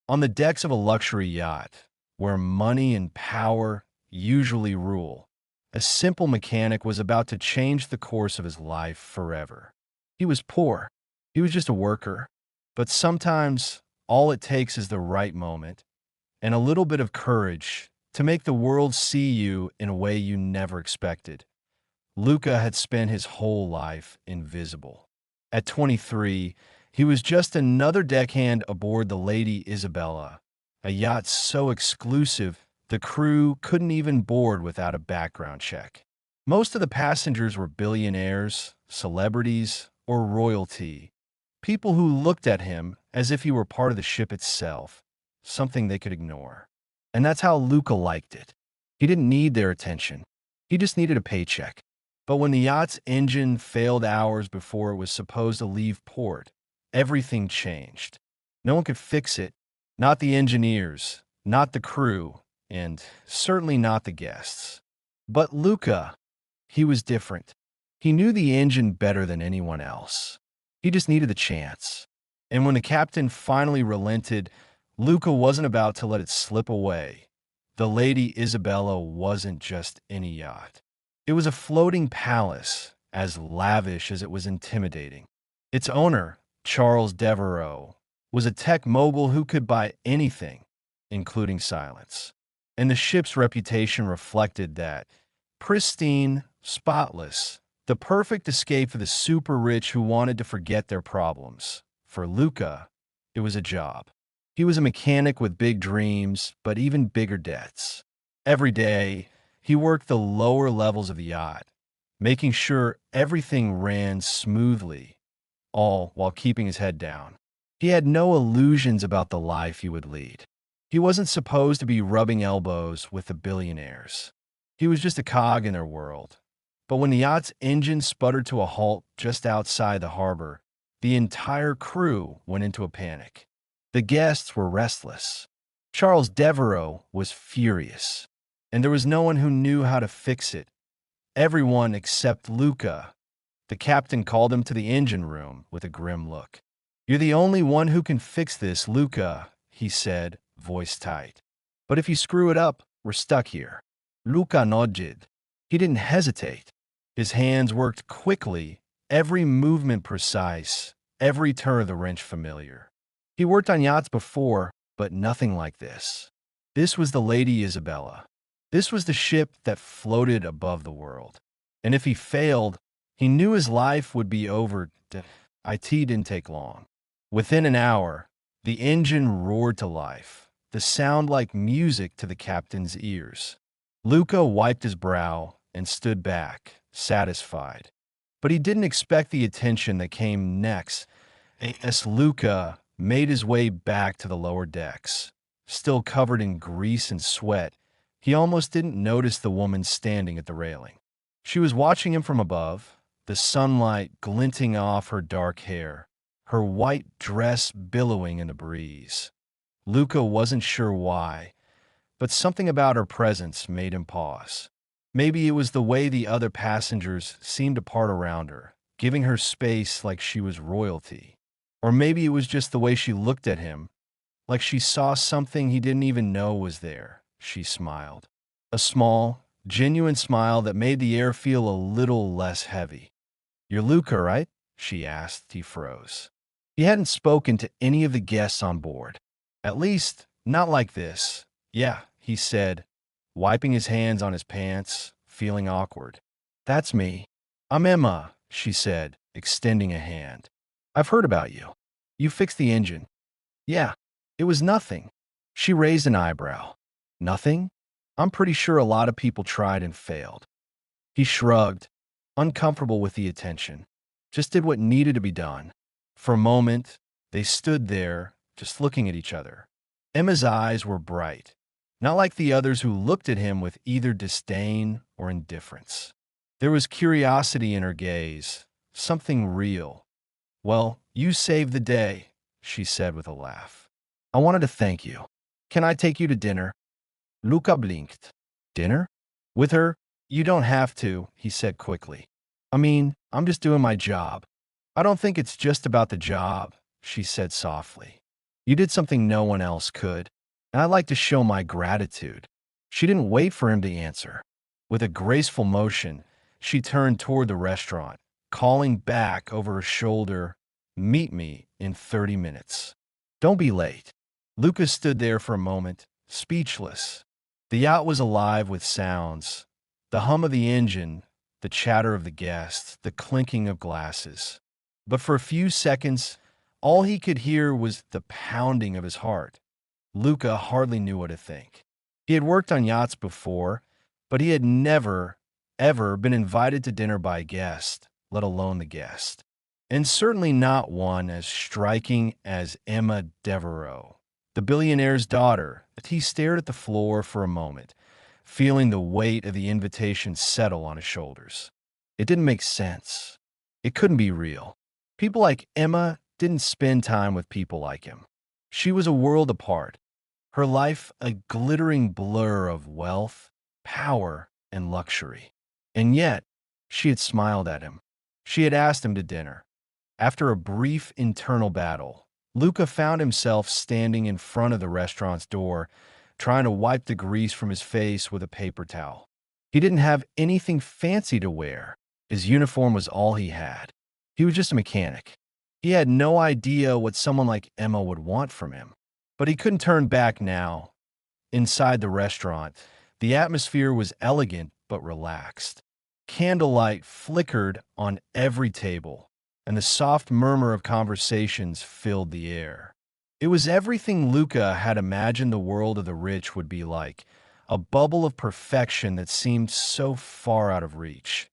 On the decks of a luxury yacht, where money and power usually rule, a simple mechanic was about to change the course of his life forever. He was poor. He was just a worker. But sometimes all it takes is the right moment and a little bit of courage to make the world see you in a way you never expected. Luca had spent his whole life invisible. At 23, he was just another deckhand aboard the Lady Isabella, a yacht so exclusive the crew couldn't even board without a background check. Most of the passengers were billionaires, celebrities, or royalty, people who looked at him as if he were part of the ship itself, something they could ignore. And that's how Luca liked it. He didn't need their attention. He just needed a paycheck. But when the yacht's engine failed hours before it was supposed to leave port, everything changed. No one could fix it, not the engineers, not the crew, and certainly not the guests. But Luca, he was different. He knew the engine better than anyone else. He just needed the chance. And when the captain finally relented, Luca wasn't about to let it slip away. The Lady Isabella wasn't just any yacht. It was a floating palace, as lavish as it was intimidating. Its owner, Charles Devereaux, was a tech mogul who could buy anything, including silence. And the ship's reputation reflected that. Pristine, spotless, the perfect escape for the super rich who wanted to forget their problems. For Luca, it was a job. He was a mechanic with big dreams, but even bigger debts. Every day, he worked the lower levels of the yacht, making sure everything ran smoothly, all while keeping his head down. He had no illusions about the life he would lead. He wasn't supposed to be rubbing elbows with the billionaires. He was just a cog in their world. But when the yacht's engine sputtered to a halt just outside the harbor, the entire crew went into a panic. The guests were restless. Charles Devereaux was furious, and there was no one who knew how to fix it. Everyone except Luca. The captain called him to the engine room with a grim look. "You're the only one who can fix this, Luca," he said, voice tight. "But if you screw it up, we're stuck here." Luca nodded. He didn't hesitate. His hands worked quickly, every movement precise, every turn of the wrench familiar. He worked on yachts before, but nothing like this. This was the Lady Isabella. This was the ship that floated above the world. And if he failed, he knew his life would be over. It didn't take long. Within an hour, the engine roared to life, the sound like music to the captain's ears. Luca wiped his brow and stood back, satisfied. But he didn't expect the attention that came next. As Luca made his way back to the lower decks, still covered in grease and sweat, he almost didn't notice the woman standing at the railing. She was watching him from above, the sunlight glinting off her dark hair, her white dress billowing in the breeze. Luca wasn't sure why, but something about her presence made him pause. Maybe it was the way the other passengers seemed to part around her, giving her space like she was royalty. Or maybe it was just the way she looked at him, like she saw something he didn't even know was there. She smiled. A small, genuine smile that made the air feel a little less heavy. "You're Luca, right?" she asked. He froze. He hadn't spoken to any of the guests on board. At least, not like this. "Yeah," he said, wiping his hands on his pants, feeling awkward. "That's me." "I'm Emma," she said, extending a hand. "I've heard about you. You fixed the engine." "Yeah, it was nothing." She raised an eyebrow. "Nothing? I'm pretty sure a lot of people tried and failed." He shrugged, uncomfortable with the attention. Just did what needed to be done. For a moment, they stood there, just looking at each other. Emma's eyes were bright, not like the others who looked at him with either disdain or indifference. There was curiosity in her gaze, something real. "Well, you saved the day," she said with a laugh. "I wanted to thank you. Can I take you to dinner?" Luca blinked. "Dinner? With her? You don't have to," he said quickly. "I mean, I'm just doing my job." "I don't think it's just about the job," she said softly. You did something no one else could, and I'd like to show my gratitude." She didn't wait for him to answer. With a graceful motion, she turned toward the restaurant, calling back over her shoulder, "Meet me in 30 minutes. Don't be late." Luca stood there for a moment, speechless. The yacht was alive with sounds: the hum of the engine, the chatter of the guests, the clinking of glasses. But for a few seconds, all he could hear was the pounding of his heart. Luca hardly knew what to think. He had worked on yachts before, but he had never, ever been invited to dinner by a guest, let alone the guest. And certainly not one as striking as Emma Devereaux, the billionaire's daughter. He stared at the floor for a moment, feeling the weight of the invitation settle on his shoulders. It didn't make sense. It couldn't be real. People like Emma didn't spend time with people like him. She was a world apart, her life a glittering blur of wealth, power, and luxury. And yet, she had smiled at him. She had asked him to dinner. After a brief internal battle, Luca found himself standing in front of the restaurant's door, trying to wipe the grease from his face with a paper towel. He didn't have anything fancy to wear. His uniform was all he had. He was just a mechanic. He had no idea what someone like Emma would want from him. But he couldn't turn back now. Inside the restaurant, the atmosphere was elegant but relaxed. Candlelight flickered on every table, and the soft murmur of conversations filled the air. It was everything Luca had imagined the world of the rich would be like, a bubble of perfection that seemed so far out of reach.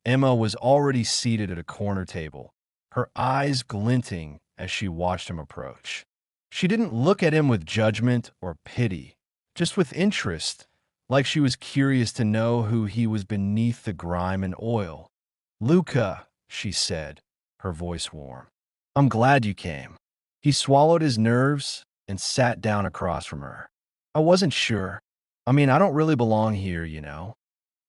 Emma was already seated at a corner table, her eyes glinting as she watched him approach. She didn't look at him with judgment or pity, just with interest, like she was curious to know who he was beneath the grime and oil. "Luca," she said, her voice warm, "I'm glad you came." He swallowed his nerves and sat down across from her. "I wasn't sure. I mean, I don't really belong here, you know."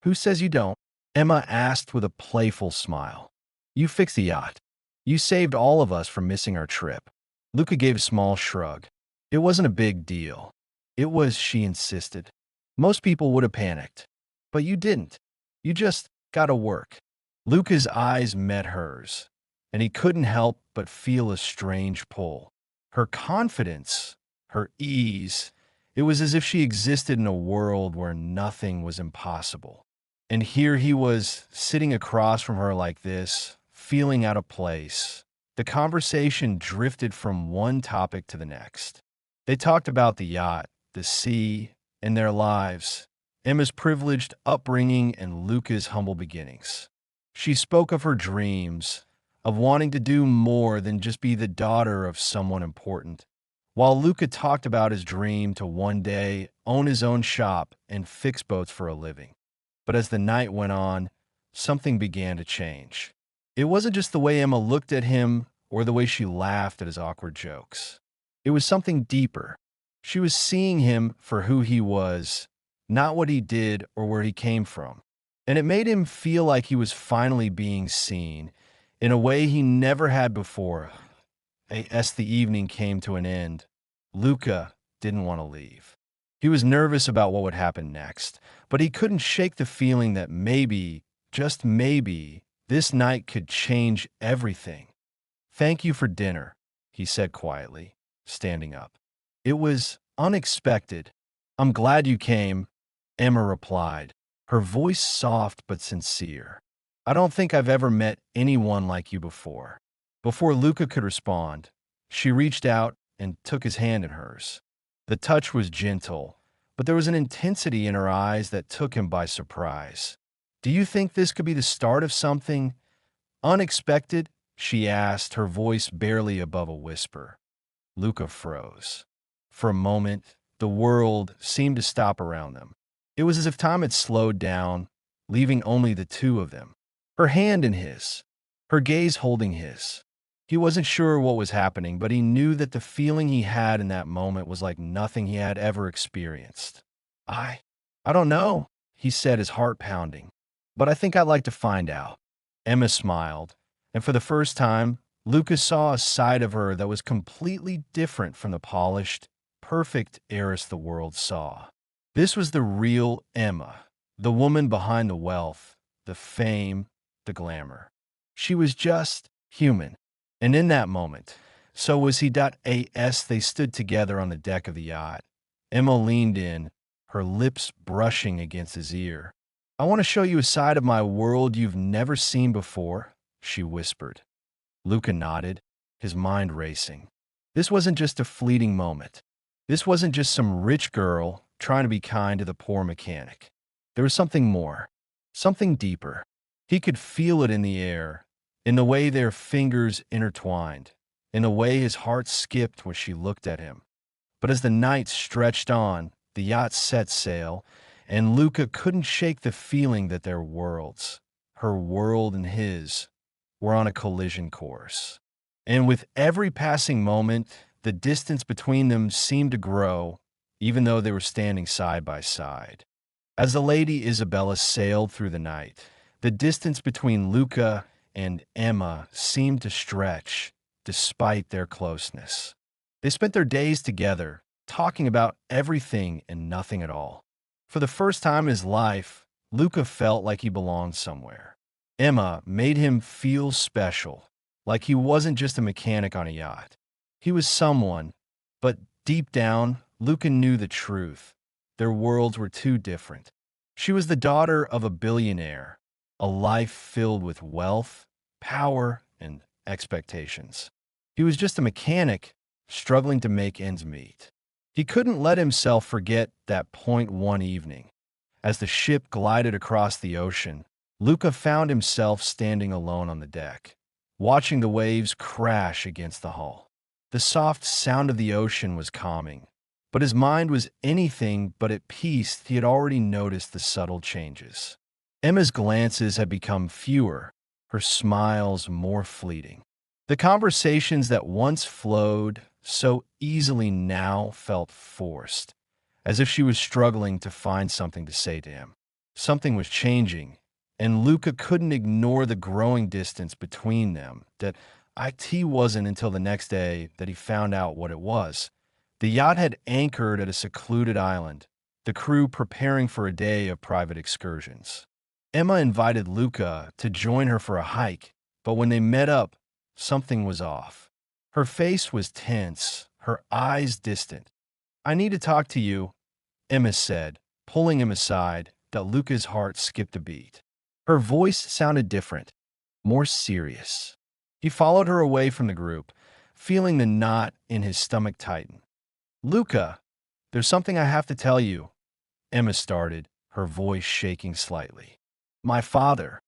"Who says you don't?" Emma asked with a playful smile. "You fixed the yacht. You saved all of us from missing our trip." Luca gave a small shrug. It wasn't a big deal. It was, she insisted. Most people would have panicked. But you didn't. You just got to work. Luca's eyes met hers, and he couldn't help but feel a strange pull. Her confidence, her ease, it was as if she existed in a world where nothing was impossible. And here he was, sitting across from her like this, feeling out of place. The conversation drifted from one topic to the next. They talked about the yacht, the sea, and their lives, Emma's privileged upbringing and Luca's humble beginnings. She spoke of her dreams, of wanting to do more than just be the daughter of someone important, while Luca talked about his dream to one day own his own shop and fix boats for a living. But as the night went on, something began to change. It wasn't just the way Emma looked at him or the way she laughed at his awkward jokes. It was something deeper. She was seeing him for who he was, not what he did or where he came from. And it made him feel like he was finally being seen in a way he never had before. As the evening came to an end, Luca didn't want to leave. He was nervous about what would happen next, but he couldn't shake the feeling that maybe, just maybe, this night could change everything. "Thank you for dinner," he said quietly, standing up. "It was unexpected." "I'm glad you came," Emma replied, her voice soft but sincere. "I don't think I've ever met anyone like you before." Before Luca could respond, she reached out and took his hand in hers. The touch was gentle, but there was an intensity in her eyes that took him by surprise. "Do you think this could be the start of something unexpected?" she asked, her voice barely above a whisper. Luca froze. For a moment, the world seemed to stop around them. It was as if time had slowed down, leaving only the two of them. Her hand in his, her gaze holding his. He wasn't sure what was happening, but he knew that the feeling he had in that moment was like nothing he had ever experienced. I don't know," he said, his heart pounding. "But I think I'd like to find out." Emma smiled, and for the first time, Luca saw a side of her that was completely different from the polished, perfect heiress the world saw. This was the real Emma, the woman behind the wealth, the fame, the glamour. She was just human. And in that moment, so was he. As they stood together on the deck of the yacht, Emma leaned in, her lips brushing against his ear. "I want to show you a side of my world you've never seen before," she whispered. Luca nodded, his mind racing. This wasn't just a fleeting moment. This wasn't just some rich girl trying to be kind to the poor mechanic. There was something more, something deeper. He could feel it in the air, in the way their fingers intertwined, in the way his heart skipped when she looked at him. But as the night stretched on, the yacht set sail, and Luca couldn't shake the feeling that their worlds, her world and his, were on a collision course. And with every passing moment, the distance between them seemed to grow, even though they were standing side by side. As the Lady Isabella sailed through the night, the distance between Luca and Emma seemed to stretch, despite their closeness. They spent their days together, talking about everything and nothing at all. For the first time in his life, Luca felt like he belonged somewhere. Emma made him feel special, like he wasn't just a mechanic on a yacht. He was someone, but deep down, Luca knew the truth. Their worlds were too different. She was the daughter of a billionaire, a life filled with wealth, power, and expectations. He was just a mechanic, struggling to make ends meet. He couldn't let himself forget that point one evening. As the ship glided across the ocean, Luca found himself standing alone on the deck, watching the waves crash against the hull. The soft sound of the ocean was calming, but his mind was anything but at peace. He had already noticed the subtle changes. Emma's glances had become fewer, her smiles more fleeting. The conversations that once flowed so easily now felt forced, as if she was struggling to find something to say to him. Something was changing, and Luca couldn't ignore the growing distance between them. That it wasn't until the next day that he found out what it was. The yacht had anchored at a secluded island, the crew preparing for a day of private excursions. Emma invited Luca to join her for a hike, but when they met up, something was off. Her face was tense, her eyes distant. "I need to talk to you," Emma said, pulling him aside. That Luca's heart skipped a beat. Her voice sounded different, more serious. He followed her away from the group, feeling the knot in his stomach tighten. "Luca, there's something I have to tell you," Emma started, her voice shaking slightly. "My father,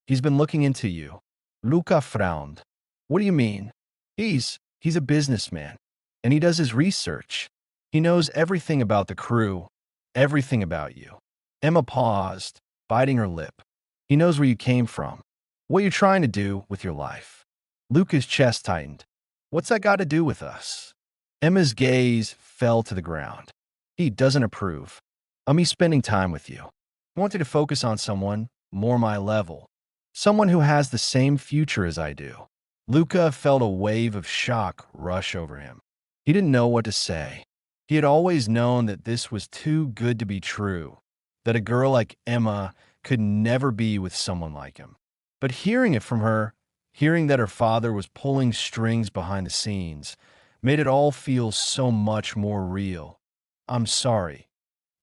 he's been looking into you." Luca frowned. "What do you mean?" He's a businessman, and he does his research. He knows everything about the crew, everything about you." Emma paused, biting her lip. "He knows where you came from, what you're trying to do with your life." Luca's chest tightened. "What's that got to do with us?" Emma's gaze fell to the ground. "He doesn't approve of me spending time with you. I wanted to focus on someone more my level, someone who has the same future as I do." Luca felt a wave of shock rush over him. He didn't know what to say. He had always known that this was too good to be true, that a girl like Emma could never be with someone like him. But hearing it from her, hearing that her father was pulling strings behind the scenes, made it all feel so much more real. "I'm sorry,"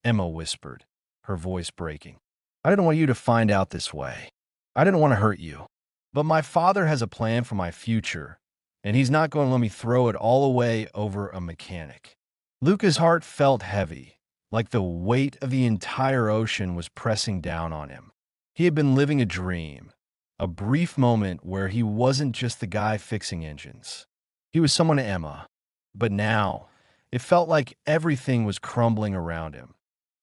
Emma whispered, her voice breaking. "I didn't want you to find out this way. I didn't want to hurt you. But my father has a plan for my future, and he's not going to let me throw it all away over a mechanic." Luca's heart felt heavy, like the weight of the entire ocean was pressing down on him. He had been living a dream, a brief moment where he wasn't just the guy fixing engines. He was someone to Emma. But now, it felt like everything was crumbling around him.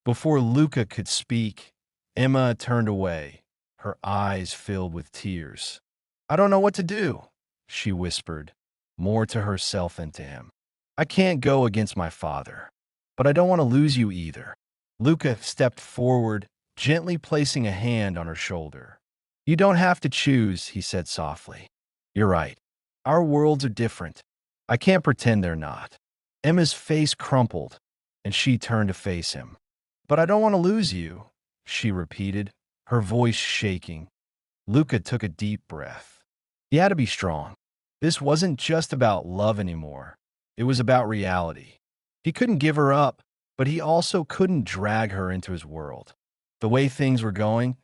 Before Luca could speak, Emma turned away, her eyes filled with tears. "I don't know what to do," she whispered, more to herself than to him. "I can't go against my father, but I don't want to lose you either." Luca stepped forward, gently placing a hand on her shoulder. "You don't have to choose," he said softly. "You're right. Our worlds are different. I can't pretend they're not. Emma's face crumpled, and she turned to face him. But I don't want to lose you, she repeated, her voice shaking. Luca took a deep breath. He had to be strong. This wasn't just about love anymore. It was about reality. He couldn't give her up, but he also couldn't drag her into his world. The way things were going,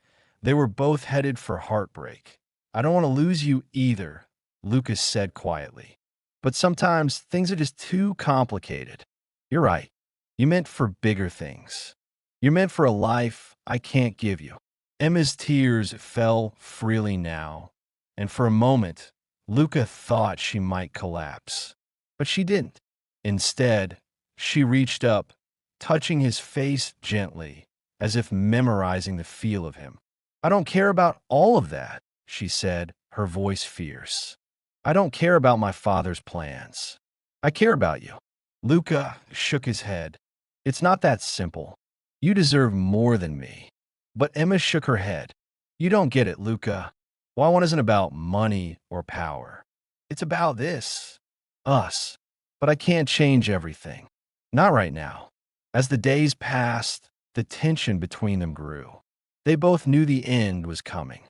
they were both headed for heartbreak. I don't want to lose you either, Lucas said quietly. But sometimes things are just too complicated. You're right. You meant for bigger things. You're meant for a life I can't give you. Emma's tears fell freely now, and for a moment, Luca thought she might collapse. But she didn't. Instead, she reached up, touching his face gently, as if memorizing the feel of him. I don't care about all of that, she said, her voice fierce. I don't care about my father's plans. I care about you. Luca shook his head. It's not that simple. You deserve more than me. But Emma shook her head. You don't get it, Luca. Why one isn't about money or power. It's about this. Us. But I can't change everything. Not right now. As the days passed, the tension between them grew. They both knew the end was coming.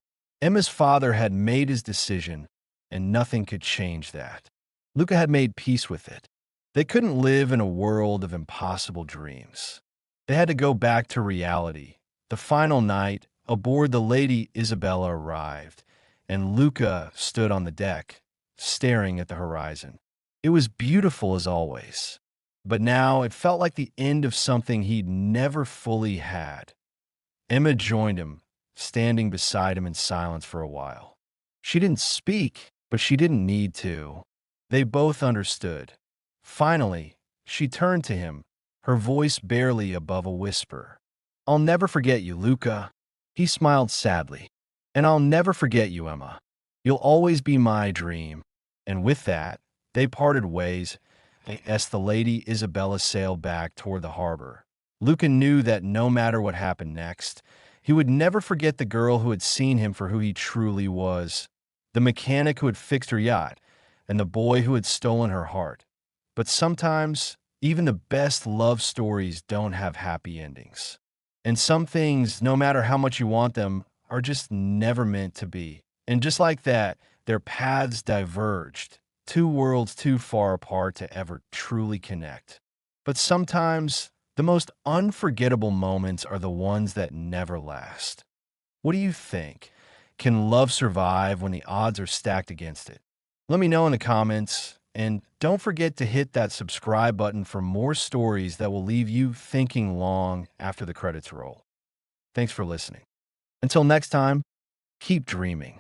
Emma's father had made his decision, and nothing could change that. Luca had made peace with it. They couldn't live in a world of impossible dreams. They had to go back to reality. The final night, aboard the Lady Isabella arrived, and Luca stood on the deck, staring at the horizon. It was beautiful as always, but now it felt like the end of something he'd never fully had. Emma joined him, standing beside him in silence for a while. She didn't speak, but she didn't need to. They both understood. Finally, she turned to him, her voice barely above a whisper. I'll never forget you, Luca. He smiled sadly. And I'll never forget you, Emma. You'll always be my dream. And with that, they parted ways as the Lady Isabella sailed back toward the harbor. Luca knew that no matter what happened next, he would never forget the girl who had seen him for who he truly was, the mechanic who had fixed her yacht, and the boy who had stolen her heart. But sometimes, even the best love stories don't have happy endings. And some things, no matter how much you want them, are just never meant to be. And just like that, their paths diverged, two worlds too far apart to ever truly connect. But sometimes, the most unforgettable moments are the ones that never last. What do you think? Can love survive when the odds are stacked against it? Let me know in the comments, and don't forget to hit that subscribe button for more stories that will leave you thinking long after the credits roll. Thanks for listening. Until next time, keep dreaming.